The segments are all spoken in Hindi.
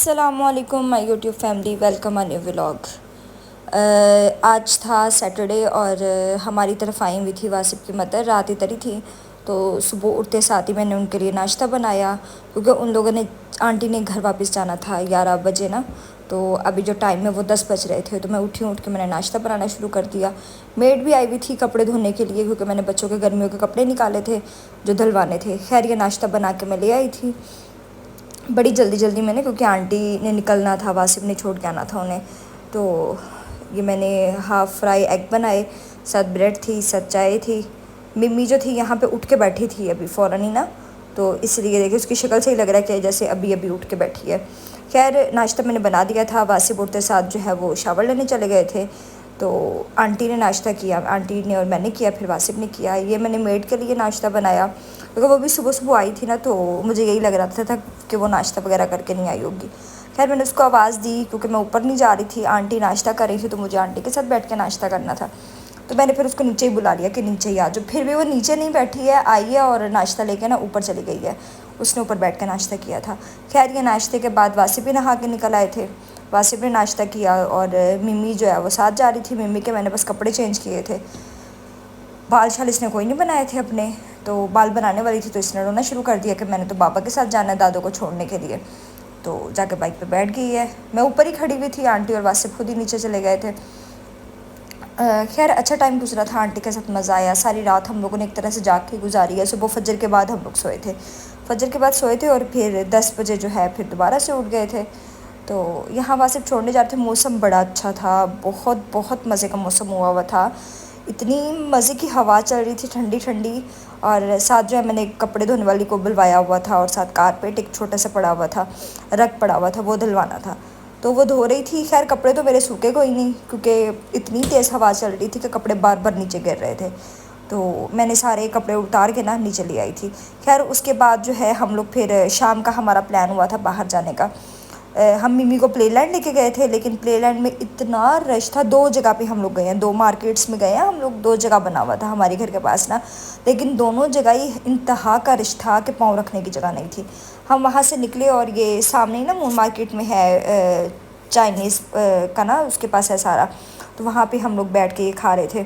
अस्सलामुअलैकुम my YouTube family, welcome a new vlog. आज था सैटरडे और हमारी तरफ आई हुई थी वासिफ की मदर, रात इतरी थी तो सुबह उठते साथ ही मैंने उनके लिए नाश्ता बनाया, क्योंकि उन लोगों ने आंटी ने घर वापस जाना था 11 बजे ना। तो अभी जो टाइम है वो 10 बज रहे थे, तो मैं उठ के मैंने नाश्ता बनाना शुरू कर दिया। मेड भी आई हुई थी कपड़े धोने के लिए, क्योंकि मैंने बच्चों के गर्मियों के कपड़े निकाले थे जो धलवाने थे। खैर ये नाश्ता बना के मैं ले आई थी बड़ी जल्दी मैंने, क्योंकि आंटी ने निकलना था, वासिफ ने छोड़ के आना था उन्हें। तो ये मैंने हाफ़ फ्राई एग बनाए, साथ ब्रेड थी, साथ चाय थी। मिम्मी जो थी यहाँ पे उठ के बैठी थी अभी फ़ौरन ही ना, तो इसलिए देखिए उसकी शक्ल से ही लग रहा है कि जैसे अभी अभी उठ के बैठी है। खैर नाश्ता मैंने बना दिया था। वासिफ उठते साथ जो है वो शावर लेने चले गए थे, तो आंटी ने नाश्ता किया, आंटी ने और मैंने किया, फिर वासिफ ने किया। ये मैंने मेड के लिए नाश्ता बनाया, क्योंकि वो भी सुबह आई थी ना, तो मुझे यही लग रहा था कि वो नाश्ता वगैरह करके नहीं आई होगी। खैर मैंने उसको आवाज़ दी, क्योंकि मैं ऊपर नहीं जा रही थी, आंटी नाश्ता कर रही थी, तो मुझे आंटी के साथ बैठ के नाश्ता करना था। तो मैंने फिर उसको नीचे ही बुला लिया कि नीचे ही आ जाओ। फिर भी वो नीचे नहीं बैठी है, आई है और नाश्ता लेके ना ऊपर चली गई है। उसने ऊपर बैठ के नाश्ता किया था। खैर ये नाश्ते के बाद वासिफ भी नहा के निकल आए थे। वासिफ ने नाश्ता किया और मिम्मी जो है वो साथ जा रही थी। मिम्मी के मैंने बस कपड़े चेंज किए थे, बाल शाल इसने कोई नहीं बनाए थे अपने, तो बाल बनाने वाली थी तो इसने रोना शुरू कर दिया कि मैंने तो बाबा के साथ जाना है दादू को छोड़ने के लिए। तो जाके बाइक पे बैठ गई है। मैं ऊपर ही खड़ी हुई थी, आंटी और वासिफ खुद ही नीचे चले गए थे। खैर अच्छा टाइम गुजरा था, आंटी के साथ मज़ा आया। सारी रात हम लोगों ने एक तरह से जाग के गुजारी है। सुबह फजर के बाद हम लोग सोए थे, फजर के बाद सोए थे और फिर 10 बजे जो है फिर दोबारा से उठ गए थे। तो यहाँ वासिफ छोड़ने जा रहे थे। मौसम बड़ा अच्छा था, बहुत बहुत मज़े का मौसम हुआ था। इतनी मज़े की हवा चल रही थी, ठंडी ठंडी। और साथ जो है मैंने कपड़े धोने वाली को बुलवाया हुआ था, और साथ कारपेट एक छोटा सा पड़ा हुआ था, रग पड़ा हुआ था, वो धुलवाना था। तो वो धो रही थी। खैर कपड़े तो मेरे सूखे कोई नहीं, क्योंकि इतनी तेज़ हवा चल रही थी कि कपड़े बार बार नीचे गिर रहे थे। तो मैंने सारे कपड़े उतार के ना नीचे ले आई थी। खैर उसके बाद जो है हम लोग फिर शाम का हमारा प्लान हुआ था बाहर जाने का। हम मिमी को प्ले लैंड लेके गए थे, लेकिन प्ले लैंड में इतना रश था। 2 जगह पे हम लोग गए हैं, 2 मार्केट्स में गए हैं हम लोग। 2 जगह बना हुआ था हमारे घर के पास ना, लेकिन दोनों जगह ही इंतहा का रश था कि पाँव रखने की जगह नहीं थी। हम वहाँ से निकले और ये सामने ही ना मून मार्केट में है चाइनीज़ का ना, उसके पास है सारा। तो वहाँ पे हम लोग बैठ के ये खा रहे थे।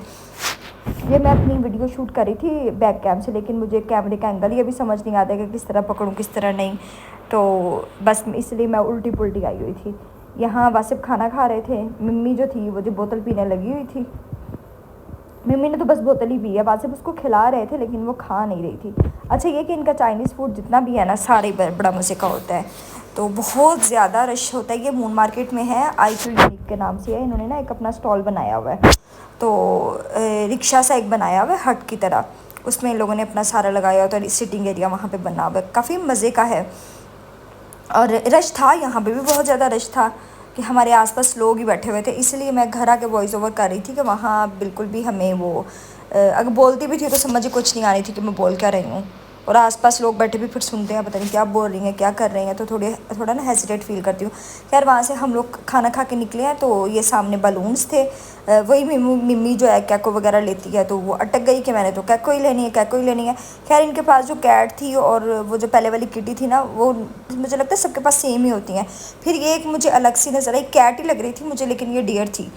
ये मैं अपनी वीडियो शूट कर रही थी बैक कैम से, लेकिन मुझे कैमरे का एंगल ही अभी समझ नहीं आता कि किस तरह पकड़ूँ किस तरह नहीं, तो बस इसलिए मैं उल्टी पुल्टी आई हुई थी। यहाँ वासिफ खाना खा रहे थे। मम्मी जो थी वो जो बोतल पीने लगी हुई थी, मम्मी ने तो बस बोतल ही पी है। वासिफ उसको खिला रहे थे लेकिन वो खा नहीं रही थी। अच्छा ये कि इनका चाइनीज़ फूड जितना भी है ना, सारे बड़ा मज़े का होता है। तो बहुत ज़्यादा रश होता है। ये मून मार्केट में है, आई फील यूनिक के नाम से है। इन्होंने ना एक अपना स्टॉल बनाया हुआ है, तो रिक्शा सा एक बनाया हुआ है हट की तरह, उसमें इन लोगों ने अपना सारा लगाया होता है। सिटिंग एरिया वहाँ पे बना हुआ है, काफ़ी मज़े का है। और रश था, यहाँ पे भी बहुत ज़्यादा रश था कि हमारे आसपास लोग ही बैठे हुए थे। इसलिए मैं घर आके वॉइस ओवर कर रही थी कि वहाँ बिल्कुल भी हमें वो अगर बोलती भी थी तो समझ कुछ नहीं आ रही थी कि मैं बोल क्या रही हूँ। और आसपास लोग बैठे भी फिर सुनते हैं, पता नहीं क्या बोल रही हैं क्या कर रही हैं, तो थोड़ा ना हेजिटेट फील करती हूँ। खैर वहाँ से हम लोग खाना खा के निकले हैं, तो ये सामने बलून्स थे। वही मिम्मी जो है कैको वगैरह लेती है, तो वो अटक गई कि मैंने तो कैको ही लेनी है, कैको ही लेनी है। खैर इनके पास जो कैट थी और वो जो पहले वाली किटी थी ना, वो मुझे लगता है सबके पास सेम ही होती हैं। फिर ये एक मुझे अलग सी नज़र आई, कैट ही लग रही थी मुझे, लेकिन ये डियर थी।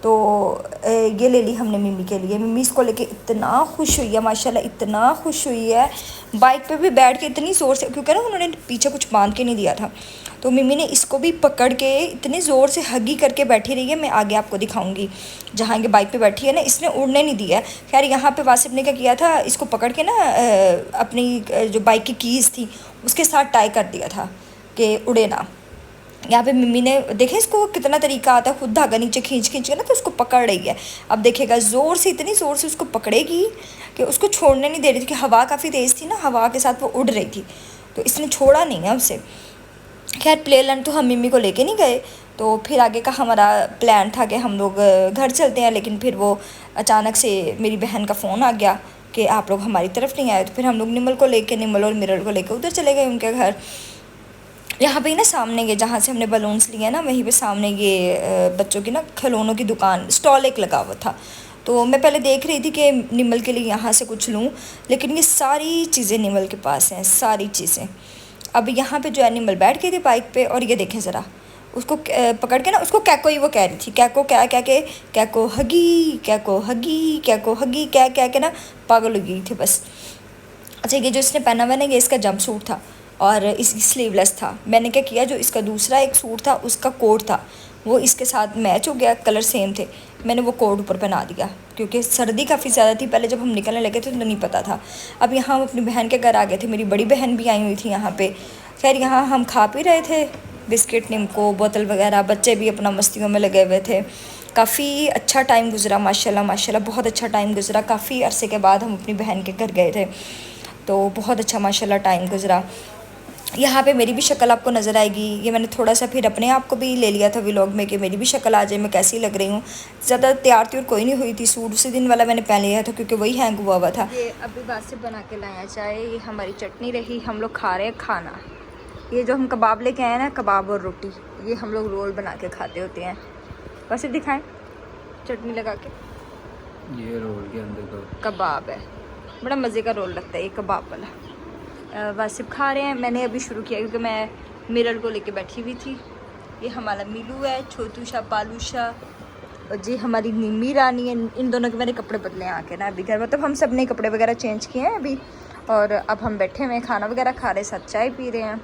तो ये ले ली हमने मिम्मी के लिए। मिम्मी इसको लेके इतना खुश हुई है, माशाल्लाह इतना खुश हुई है। बाइक पे भी बैठ के इतनी ज़ोर से, क्योंकि ना उन्होंने पीछे कुछ बांध के नहीं दिया था, तो मिम्मी ने इसको भी पकड़ के इतनी ज़ोर से हगी करके बैठी रही है। मैं आगे आपको दिखाऊंगी, जहाँ ये बाइक पे बैठी है ना, इसने उड़ने नहीं दिया है। खैर यहाँ पे वासिफ ने क्या किया था, इसको पकड़ के ना अपनी जो बाइक की कीज़ थी उसके साथ टाई कर दिया था कि उड़े ना। यहाँ पे मिम्मी ने देखे इसको कितना तरीका आता है, खुद धागा नीचे खींच के ना तो उसको पकड़ रही है। अब देखेगा ज़ोर से, इतनी ज़ोर से उसको पकड़ेगी कि उसको छोड़ने नहीं दे रही थी, कि हवा काफ़ी तेज़ थी ना, हवा के साथ वो उड़ रही थी, तो इसने छोड़ा नहीं है उसे। खैर प्ले लैंड तो हम मिम्मी को लेके नहीं गए, तो फिर आगे का हमारा प्लान था कि हम लोग घर चलते हैं, लेकिन फिर वो अचानक से मेरी बहन का फ़ोन आ गया कि आप लोग हमारी तरफ नहीं आए। तो फिर हम लोग निमल और मिरल को लेकर उधर चले गए उनके घर। यहाँ पे ही ना सामने ये जहाँ से हमने बलून्स लिए ना, वहीं पे सामने ये बच्चों की ना खिलौनों की दुकान, स्टॉल एक लगा हुआ था। तो मैं पहले देख रही थी कि निमल के लिए यहाँ से कुछ लूँ, लेकिन ये सारी चीज़ें निमल के पास हैं, सारी चीज़ें। अब यहाँ पे जो एनिमल बैठ गई थी बाइक पे, और ये देखें ज़रा, उसको पकड़ के ना, उसको कैको ही वो कह रही थी, कैको क्या क्या के, कैको हगी, कैको हगी, कैको हगी, क्या के ना पागल हो गई थी बस। अच्छा, ये जो इसने पहना हुआ ना, ये इसका जंप सूट था और इसकी स्लीवलेस था। मैंने क्या किया, जो इसका दूसरा एक सूट था उसका कोट था, वो इसके साथ मैच हो गया, कलर सेम थे, मैंने वो कोट ऊपर पहना दिया क्योंकि सर्दी काफ़ी ज़्यादा थी। पहले जब हम निकलने लगे थे तो नहीं पता था। अब यहाँ हम अपनी बहन के घर आ गए थे, मेरी बड़ी बहन भी आई हुई थी यहाँ पे। खैर यहाँ हम खा पी रहे थे, बिस्किट, निम्को, बोतल वगैरह, बच्चे भी अपना मस्तियों में लगे हुए थे। काफ़ी अच्छा टाइम गुजरा, माशाल्लाह माशाल्लाह बहुत अच्छा टाइम गुजरा। काफ़ी अरसे के बाद हम अपनी बहन के घर गए थे, तो बहुत अच्छा माशाल्लाह टाइम गुजरा। यहाँ पे मेरी भी शक्ल आपको नज़र आएगी। ये मैंने थोड़ा सा फिर अपने आप को भी ले लिया था व्लॉग में कि मेरी भी शक्ल आ जाए, मैं कैसी लग रही हूँ। ज़्यादा तैयार त्योर कोई नहीं हुई थी, सूट उसी दिन वाला मैंने पहन लिया था क्योंकि वही हैंग हुआ था। ये अभी बाद से बना के लाया चाय, ये हमारी चटनी रही, हम लोग खा रहे हैं खाना। ये जो हम कबाब लेके आए ना, कबाब और रोटी, ये हम लोग रोल बना के खाते होते हैं। वैसे दिखाएँ चटनी लगा के, ये रोल के अंदर कबाब है, बड़ा मज़े का रोल लगता है ये कबाब वाला। वासिफ खा रहे हैं, मैंने अभी शुरू किया क्योंकि मैं मिरर को लेके बैठी हुई थी। ये हमारा मिलू है, छोटू शाह, पालू शाह, और जी हमारी निम्मी रानी है। इन दोनों के मैंने कपड़े बदले आके ना अभी घर, मतलब हम सब ने कपड़े वगैरह चेंज किए हैं अभी, और अब हम बैठे हुए हैं, खाना वगैरह खा रहे, साथ चाय पी रहे हैं।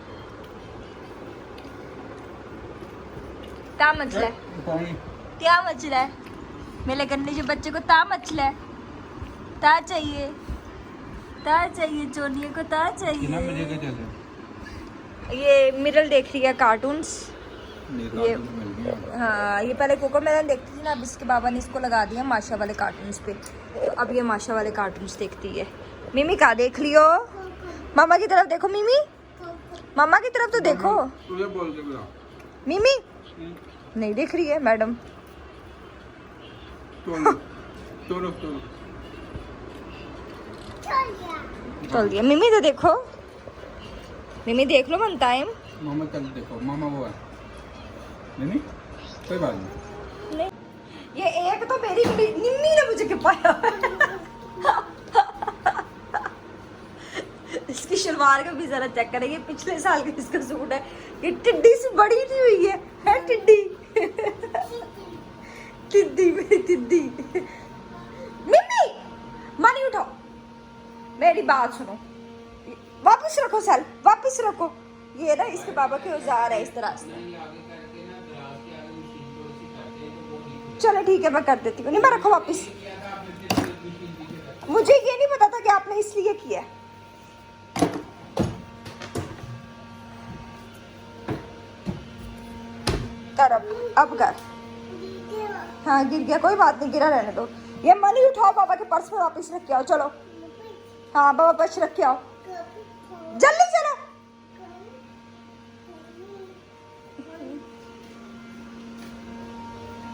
ता मचला है, क्या मचला है, मेरे गन्ने के बच्चे को ता मचला है, ता चाहिए, ता चाहिए, चोनिया को ता चाहिए। ये मिरल देख रही है कार्टून्स, ये हाँ, ये पहले कोको मेलन देखती थी ना, अब इसके बाबा ने इसको लगा दिया माशा वाले कार्टून्स पे, तो अब ये माशा वाले कार्टून्स देखती है। मिमी का देख लियो, मामा की तरफ देखो, मिमी मामा की तरफ तो देखो। मिमी नहीं देख रही है मैडम। चल दिया, मिमी तो देखो, मिमी देख लो वन टाइम। मामा कल देखो, मामा वो है नहीं, कोई बात नहीं। ये एक तो मेरी निम्मी ने मुझे पाया इसकी शलवार का भी जरा चेक करें, ये पिछले साल का इसका सूट है, ये टिड्डी से बड़ी नहीं हुई है टिड्डी टिड्डी मेरी टिड्डी। मिम्मी मानी उठाओ, मेरी बात सुनो, वापस रखो सेल, वापस रखो। ये ना इसके बाबा के औजार है इस तरह से। चलो ठीक है, मैं कर देती हूँ, नहीं मैं रखो वापस। मुझे ये नहीं पता था कि आपने इसलिए किया। कर अब कर, हाँ गिर गया, कोई बात नहीं, गिरा रहने दो। ये मनी उठाओ, पापा के पर्स में वापस रख के आओ, चलो। हाँ बाबा पर्स रख के आओ, जल्दी चलो।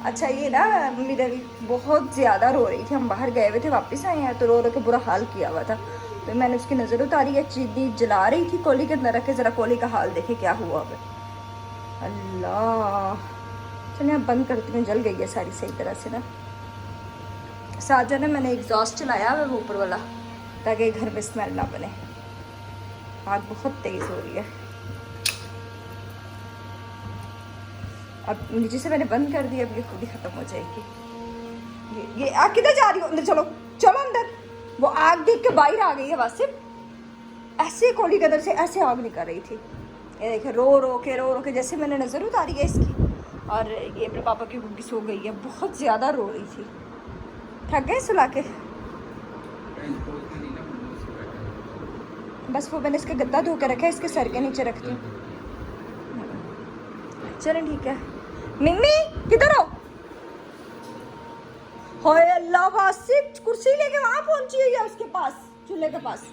अच्छा, ये ना मेरा बहुत ज़्यादा रो रही थी, हम बाहर गए हुए थे, वापस आए हैं तो रो रो के बुरा हाल किया हुआ था, तो मैंने उसकी नज़र उतारी है, चीनी जला रही थी कोली के अंदर रख के, ज़रा कोली का हाल देखे क्या हुआ है। अल्लाह, चलिए अब बंद करती हूँ, जल गई है सारी सही तरह से ना। साथ जो ना मैंने एग्जॉस्ट चलाया है वो ऊपर वाला, ताकि घर में स्मेल ना बने। आग बहुत तेज़ हो रही है। अब नीचे से मैंने बंद कर दिया, अब ये खुद ही ख़त्म हो जाएगी। ये आग किधर जा रही हो, अंदर चलो, चलो अंदर। वो आग देख के बाहर आ गई है, वासिफ ऐसे कोली के अंदर से ऐसे आग निकल रही थी। ये देखे रो रो के जैसे मैंने नज़र उतारी है इसकी, और ये अपने पापा की गुड्डी सो गई है, बहुत ज़्यादा रो रही थी। थक गए सुला के, बस वो मैंने इसका गद्दा धो के रखा है, इसके सर के नीचे रखती हूँ। चलो ठीक है। मिम्मी किधर हो? हाय अल्लाह, वासिफ कुर्सी लेके वहाँ पहुंची हुई है उसके पास, चूल्हे के पास।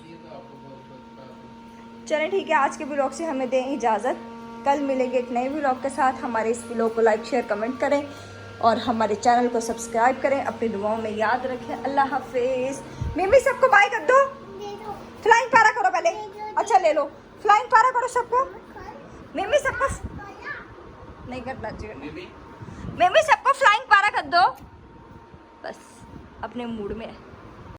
चलें ठीक है, आज के व्लॉग से हमें दें इजाज़त। कल मिलेंगे एक नए व्लॉग के साथ। हमारे इस व्लॉग को लाइक शेयर कमेंट करें और हमारे चैनल को सब्सक्राइब करें। अपनी दुआओं में याद रखें। अल्लाह हाफिज़। मिम्मी सबको बाय कर दो, फ्लाइंग पारा करो पहले। अच्छा ले लो, फ्लाइंग पारा करो सबको। मिम्मी सबको नहीं करना चाहिए, मिम्मी सबको फ्लाइंग पारा कर दो, बस अपने मूड में है।